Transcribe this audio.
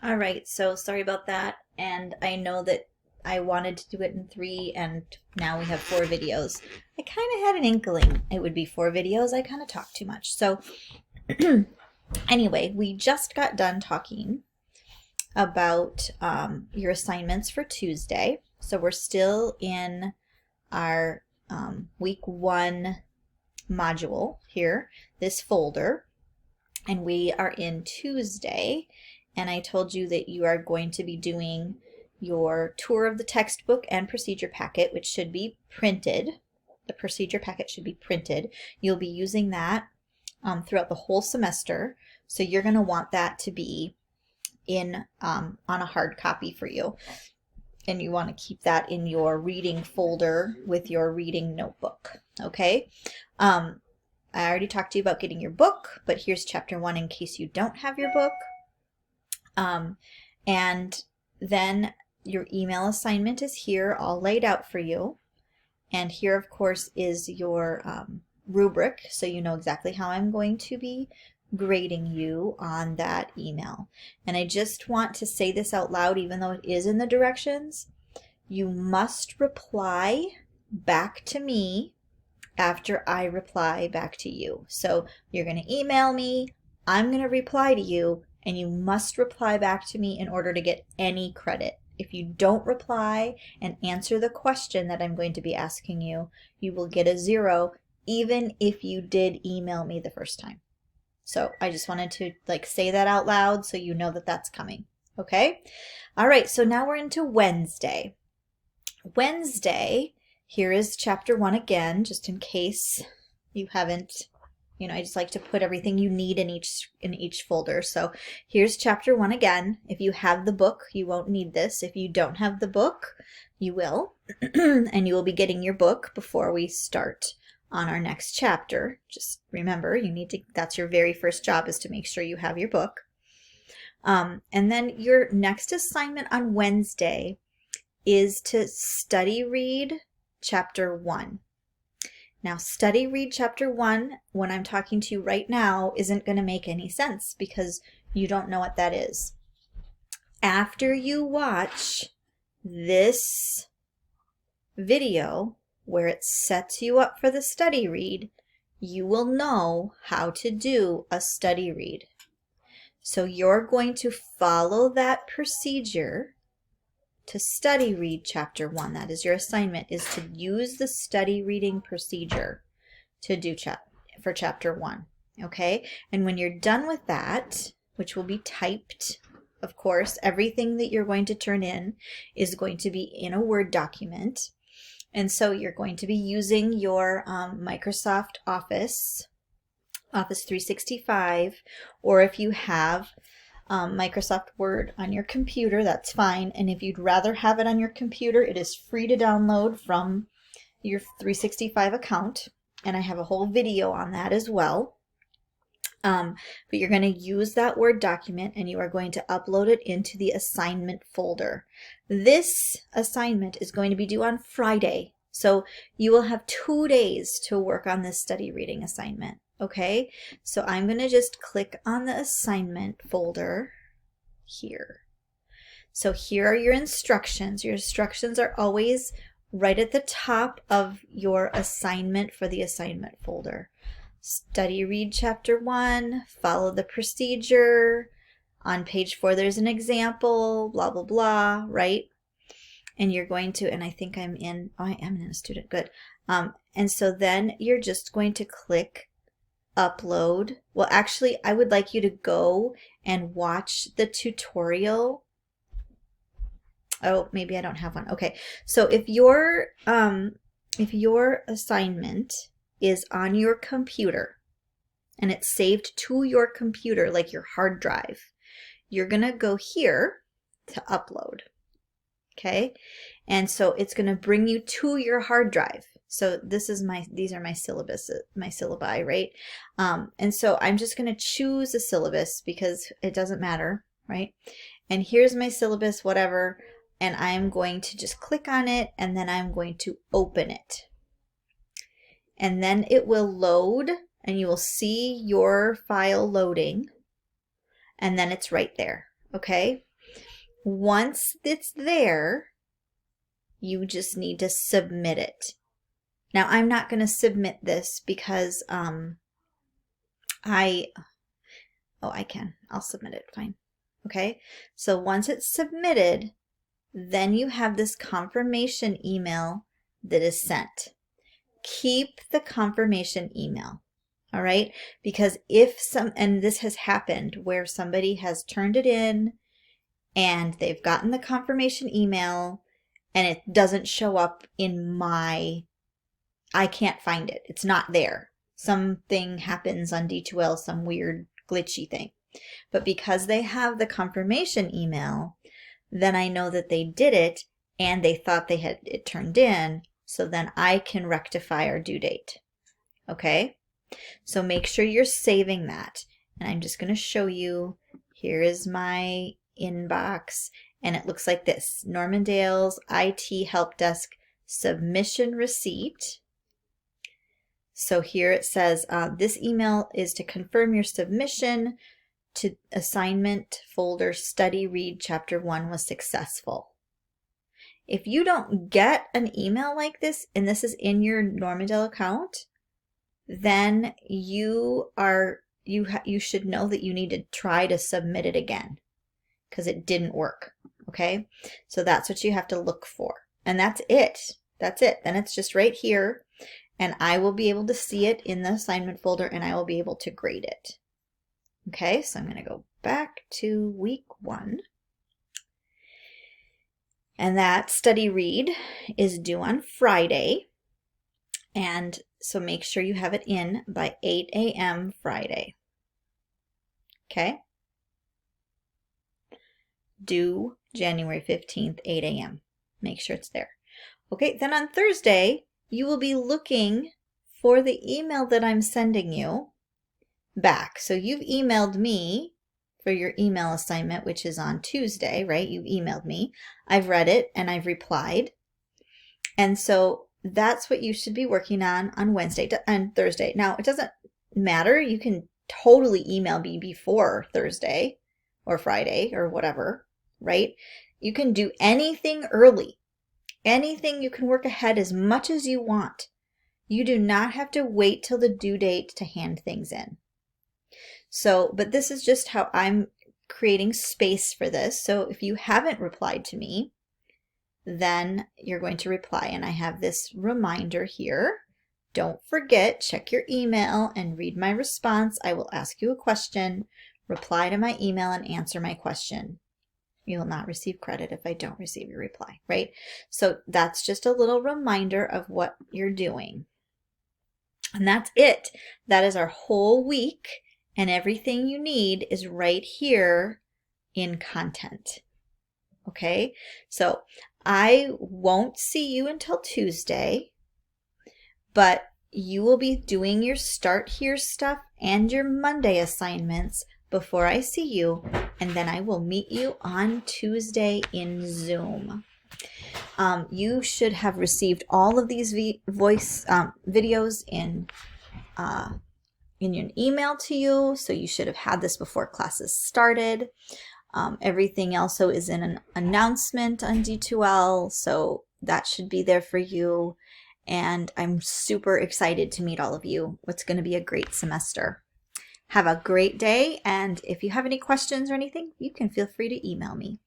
All right, so sorry about that. And I know that I wanted to do it in 3, and now we have 4 videos. I kind of had an inkling it would be 4 videos. I kind of talked too much. So anyway, we just got done talking about your assignments for Tuesday. So we're still in our week 1 module here, this folder, and we are in Tuesday. And I told you that you are going to be doing your tour of the textbook and procedure packet, which should be printed. The procedure packet should be printed. You'll be using that throughout the whole semester. So you're going to want that to be in on a hard copy for you. And you want to keep that in your reading folder with your reading notebook. Okay? I already talked to you about getting your book, but here's chapter 1 in case you don't have your book. And then your email assignment is here all laid out for you. And here, of course, is your rubric, so you know exactly how I'm going to be grading you on that email. And I just want to say this out loud, even though it is in the directions. You must reply back to me after I reply back to you. So you're going to email me, I'm going to reply to you, and you must reply back to me in order to get any credit. If you don't reply and answer the question that I'm going to be asking you, you will get a 0, even if you did email me the first time. So I just wanted to say that out loud so you know that that's coming. Okay? All right, so now we're into Wednesday. Wednesday, here is chapter 1 again, just in case you haven't. I just like to put everything you need in each folder. So here's chapter 1 again. If you have the book, you won't need this. If you don't have the book, you will. And you will be getting your book before we start on our next chapter. Just remember, that's your very first job, is to make sure you have your book. And then your next assignment on Wednesday is to study read chapter 1. Now, study read chapter 1, when I'm talking to you right now, isn't going to make any sense because you don't know what that is. After you watch this video where it sets you up for the study read, you will know how to do a study read. So you're going to follow that procedure to study read chapter 1. That is your assignment, is to use the study reading procedure to do for chapter 1. Okay? And when you're done with that, which will be typed, of course, everything that you're going to turn in is going to be in a Word document. And so you're going to be using your Microsoft Office 365, or if you have Microsoft Word on your computer, that's fine. And if you'd rather have it on your computer, it is free to download from your 365 account. And I have a whole video on that as well. But you're going to use that Word document and you are going to upload it into the assignment folder. This assignment is going to be due on Friday. So you will have 2 days to work on this study reading assignment. Okay, so I'm going to just click on the assignment folder here. So here are your instructions. Your instructions are always right at the top of your assignment for the assignment folder. Study read chapter 1, follow the procedure. On page 4 there's an example, blah, blah, blah, right? And you're going to, and I think I am in a student, good. And so then you're just going to click upload. Well, actually, I would like you to go and watch the tutorial. Oh, maybe I don't have one. Okay, so if your assignment is on your computer and it's saved to your computer, like your hard drive, you're gonna go here to upload. Okay, and so it's gonna bring you to your hard drive. So these are my syllabi, right? And so I'm just going to choose a syllabus because it doesn't matter, right? And here's my syllabus, whatever, and I'm going to just click on it and then I'm going to open it. And then it will load and you will see your file loading and then it's right there, okay? Once it's there, you just need to submit it. Now, I'm not going to submit this because I can. I'll submit it. Fine. Okay. So once it's submitted, then you have this confirmation email that is sent. Keep the confirmation email. All right. Because and this has happened where somebody has turned it in and they've gotten the confirmation email and it doesn't show up in I can't find it. It's not there. Something happens on D2L, some weird glitchy thing. But because they have the confirmation email, then I know that they did it and they thought they had it turned in, so then I can rectify our due date. Okay? So make sure you're saving that. And I'm just going to show you, here is my inbox, and it looks like this: Normandale's IT Help Desk submission receipt. So here it says, this email is to confirm your submission to assignment folder study read chapter 1 was successful. If you don't get an email like this, and this is in your Normandale account, then you should know that you need to try to submit it again because it didn't work. Okay, so that's what you have to look for, and that's it. That's it. Then it's just right here, and I will be able to see it in the assignment folder, and I will be able to grade it. Okay, so I'm going to go back to week 1. And that study read is due on Friday. And so make sure you have it in by 8 a.m. Friday. Okay? Due January 15th, 8 a.m. Make sure it's there. Okay, then on Thursday, you will be looking for the email that I'm sending you back. So you've emailed me for your email assignment, which is on Tuesday, right? You emailed me. I've read it and I've replied. And so that's what you should be working on Wednesday and Thursday. Now, it doesn't matter. You can totally email me before Thursday or Friday or whatever, right? You can do anything early. Anything, you can work ahead as much as you want. You do not have to wait till the due date to hand things in. So, but this is just how I'm creating space for this. So if you haven't replied to me, then you're going to reply. And I have this reminder here. Don't forget, check your email and read my response. I will ask you a question, reply to my email and answer my question. You will not receive credit if I don't receive your reply, right? So that's just a little reminder of what you're doing. And that's it. That is our whole week. And everything you need is right here in content. Okay, so I won't see you until Tuesday, but you will be doing your Start Here stuff and your Monday assignments before I see you, and then I will meet you on Tuesday in Zoom. You should have received all of these voice videos in an email to you, so you should have had this before classes started. Everything also is in an announcement on D2L, so that should be there for you. And I'm super excited to meet all of you. It's going to be a great semester. Have a great day, and if you have any questions or anything, you can feel free to email me.